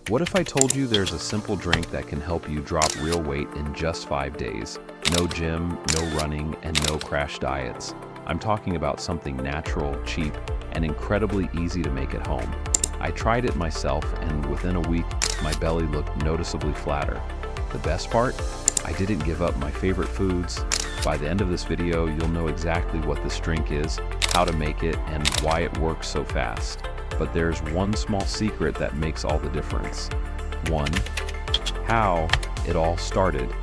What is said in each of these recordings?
What if I told you there's a simple drink that can help you drop real weight in just 5 days? No gym, no running, and no crash diets. I'm talking about something natural, cheap, and incredibly easy to make at home. I tried it myself, and within a week, my belly looked noticeably flatter. The best part? I didn't give up my favorite foods. By the end of this video, you'll know exactly what this drink is, how to make it, and why it works so fast. But there's one small secret that makes all the difference. One, how it all started.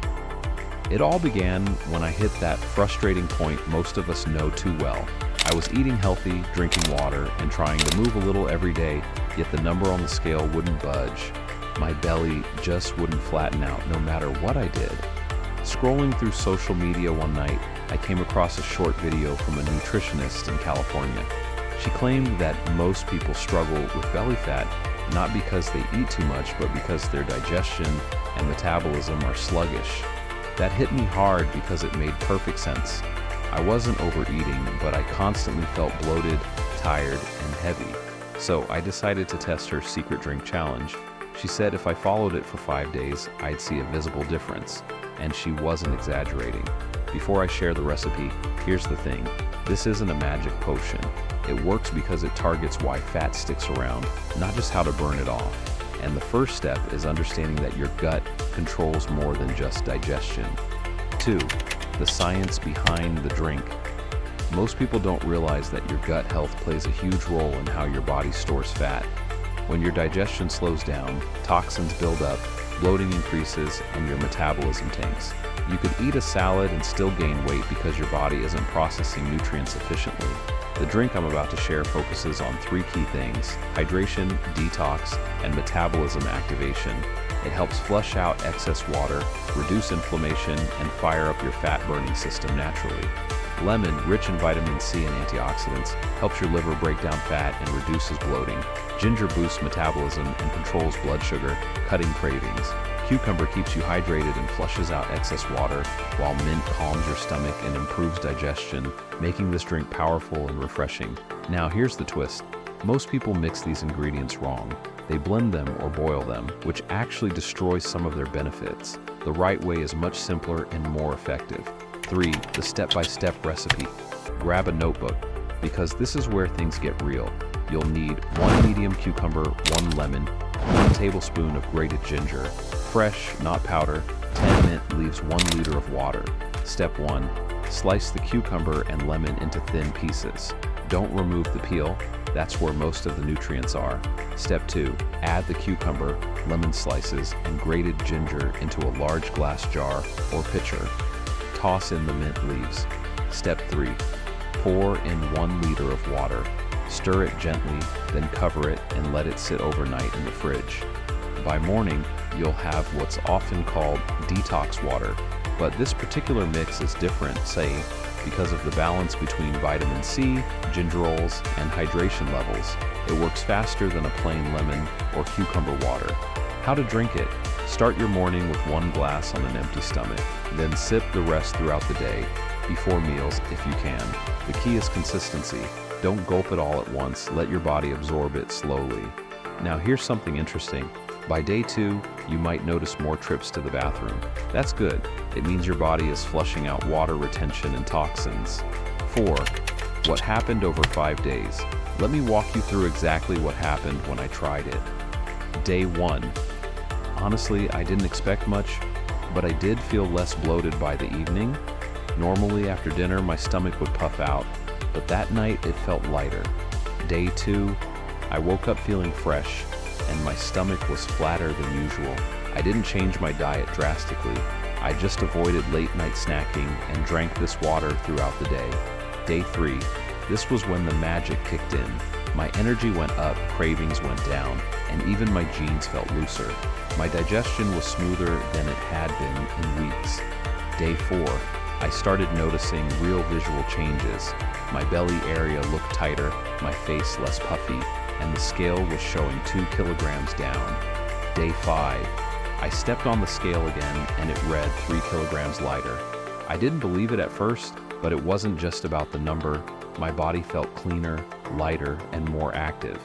It all began when I hit that frustrating point most of us know too well. I was eating healthy, drinking water, and trying to move a little every day, yet the number on the scale wouldn't budge. My belly just wouldn't flatten out no matter what I did. Scrolling through social media one night, I came across a short video from a nutritionist in California. She claimed that most people struggle with belly fat, not because they eat too much, but because their digestion and metabolism are sluggish. That hit me hard because it made perfect sense. I wasn't overeating, but I constantly felt bloated, tired, and heavy. So I decided to test her secret drink challenge. She said if I followed it for 5 days, I'd see a visible difference. And she wasn't exaggerating. Before I share the recipe, here's the thing. This isn't a magic potion. It works because it targets why fat sticks around, not just how to burn it off. And the first step is understanding that your gut controls more than just digestion. 2. The science behind the drink. Most people don't realize that your gut health plays a huge role in how your body stores fat. When your digestion slows down, toxins build up, bloating increases, and your metabolism tanks. You could eat a salad and still gain weight because your body isn't processing nutrients efficiently. The drink I'm about to share focuses on 3 key things: hydration, detox, and metabolism activation. It helps flush out excess water, reduce inflammation, and fire up your fat-burning system naturally. Lemon, rich in vitamin C and antioxidants, helps your liver break down fat and reduces bloating. Ginger boosts metabolism and controls blood sugar, cutting cravings. Cucumber keeps you hydrated and flushes out excess water, while mint calms your stomach and improves digestion, making this drink powerful and refreshing. Now here's the twist. Most people mix these ingredients wrong. They blend them or boil them, which actually destroys some of their benefits. The right way is much simpler and more effective. 3. The step-by-step recipe. Grab a notebook, because this is where things get real. You'll need 1 medium cucumber, 1 lemon, 1 tablespoon of grated ginger, fresh, not powder. 10 mint leaves 1 liter of water. Step 1. Slice the cucumber and lemon into thin pieces. Don't remove the peel, that's where most of the nutrients are. Step 2. Add the cucumber, lemon slices, and grated ginger into a large glass jar or pitcher. Toss in the mint leaves. Step 3. Pour in 1 liter of water. Stir it gently, then cover it and let it sit overnight in the fridge. By morning, you'll have what's often called detox water, but this particular mix is different, say, because of the balance between vitamin C, gingerols, and hydration levels. It works faster than a plain lemon or cucumber water. How to drink it? Start your morning with 1 glass on an empty stomach, then sip the rest throughout the day, before meals if you can. The key is consistency. Don't gulp it all at once, let your body absorb it slowly. Now here's something interesting. By day 2, you might notice more trips to the bathroom. That's good. It means your body is flushing out water retention and toxins. 4. What happened over 5 days? Let me walk you through exactly what happened when I tried it. Day 1. Honestly, I didn't expect much, but I did feel less bloated by the evening. Normally after dinner, my stomach would puff out, but that night it felt lighter. Day 2, I woke up feeling fresh, and my stomach was flatter than usual. I didn't change my diet drastically. I just avoided late night snacking and drank this water throughout the day. Day 3, this was when the magic kicked in. My energy went up, cravings went down, and even my jeans felt looser. My digestion was smoother than it had been in weeks. Day 4, I started noticing real visual changes. My belly area looked tighter, my face less puffy, and the scale was showing 2 kilograms down. Day 5, I stepped on the scale again and it read 3 kilograms lighter. I didn't believe it at first, but it wasn't just about the number. My body felt cleaner, lighter, and more active.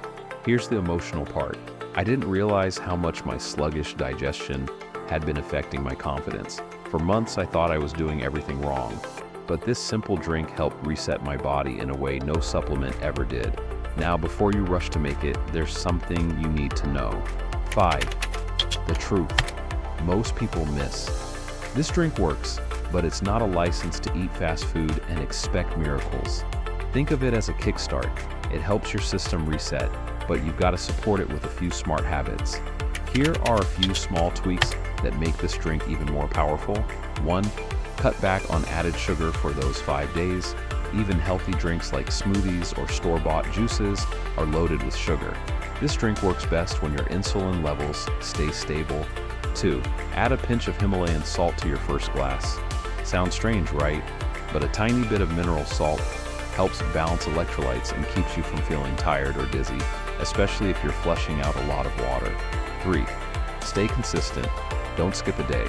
Here's the emotional part. I didn't realize how much my sluggish digestion had been affecting my confidence. For months, I thought I was doing everything wrong, but this simple drink helped reset my body in a way no supplement ever did. Now, before you rush to make it, there's something you need to know. 5. The truth most people miss. This drink works, but it's not a license to eat fast food and expect miracles. Think of it as a kickstart. It helps your system reset, but you've got to support it with a few smart habits. Here are a few small tweaks that make this drink even more powerful. 1. Cut back on added sugar for those 5 days. Even healthy drinks like smoothies or store-bought juices are loaded with sugar. This drink works best when your insulin levels stay stable. 2. Add a pinch of Himalayan salt to your first glass. Sounds strange, right? But a tiny bit of mineral salt helps balance electrolytes and keeps you from feeling tired or dizzy, especially if you're flushing out a lot of water. 3. Stay consistent. Don't skip a day.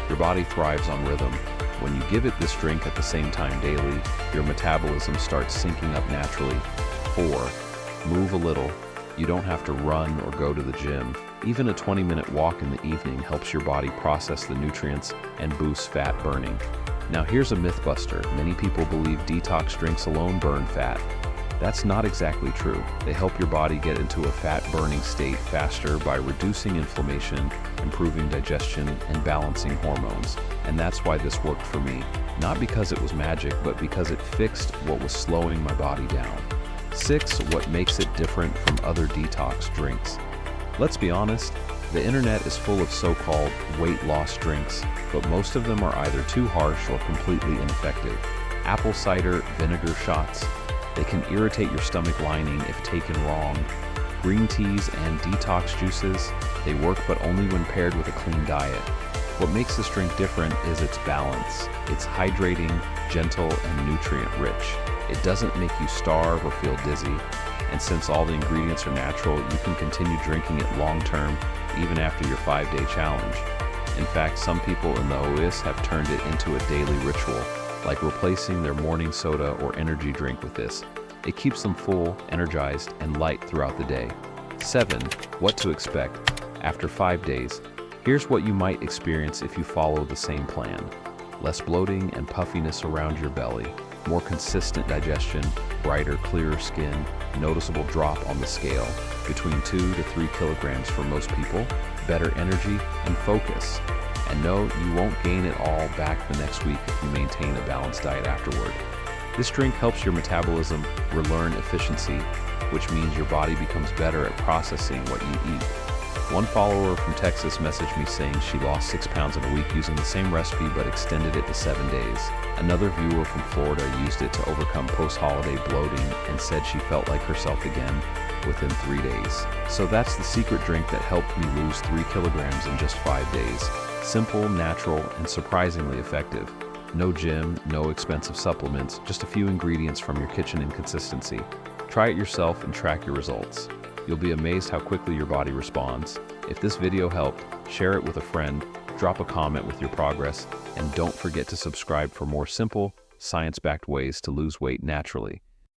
Your body thrives on rhythm. When you give it this drink at the same time daily, your metabolism starts syncing up naturally. 4. Move a little. You don't have to run or go to the gym. Even a 20-minute walk in the evening helps your body process the nutrients and boosts fat burning. Now here's a myth buster. Many people believe detox drinks alone burn fat. That's not exactly true. They help your body get into a fat-burning state faster by reducing inflammation, improving digestion, and balancing hormones. And that's why this worked for me. Not because it was magic, but because it fixed what was slowing my body down. 6. What makes it different from other detox drinks? Let's be honest, the internet is full of so-called weight loss drinks, but most of them are either too harsh or completely ineffective. Apple cider vinegar shots. They can irritate your stomach lining if taken wrong. Green teas and detox juices. They work, but only when paired with a clean diet. What makes this drink different is its balance. It's hydrating, gentle, and nutrient-rich. It doesn't make you starve or feel dizzy. And since all the ingredients are natural, you can continue drinking it long-term, even after your 5-day challenge. In fact, some people in the OAS have turned it into a daily ritual, like replacing their morning soda or energy drink with this. It keeps them full, energized, and light throughout the day. 7. What to expect after 5 days. Here's what you might experience if you follow the same plan. Less bloating and puffiness around your belly, more consistent digestion, brighter, clearer skin, noticeable drop on the scale, between 2 to 3 kilograms for most people, better energy and focus. And no, you won't gain it all back the next week if you maintain a balanced diet afterward. This drink helps your metabolism relearn efficiency, which means your body becomes better at processing what you eat. One follower from Texas messaged me saying she lost 6 pounds in a week using the same recipe but extended it to 7 days. Another viewer from Florida used it to overcome post-holiday bloating and said she felt like herself again within 3 days. So that's the secret drink that helped me lose 3 kilograms in just 5 days. Simple, natural, and surprisingly effective. No gym, no expensive supplements, just a few ingredients from your kitchen and consistency. Try it yourself and track your results. You'll be amazed how quickly your body responds. If this video helped, share it with a friend, drop a comment with your progress, and don't forget to subscribe for more simple, science-backed ways to lose weight naturally.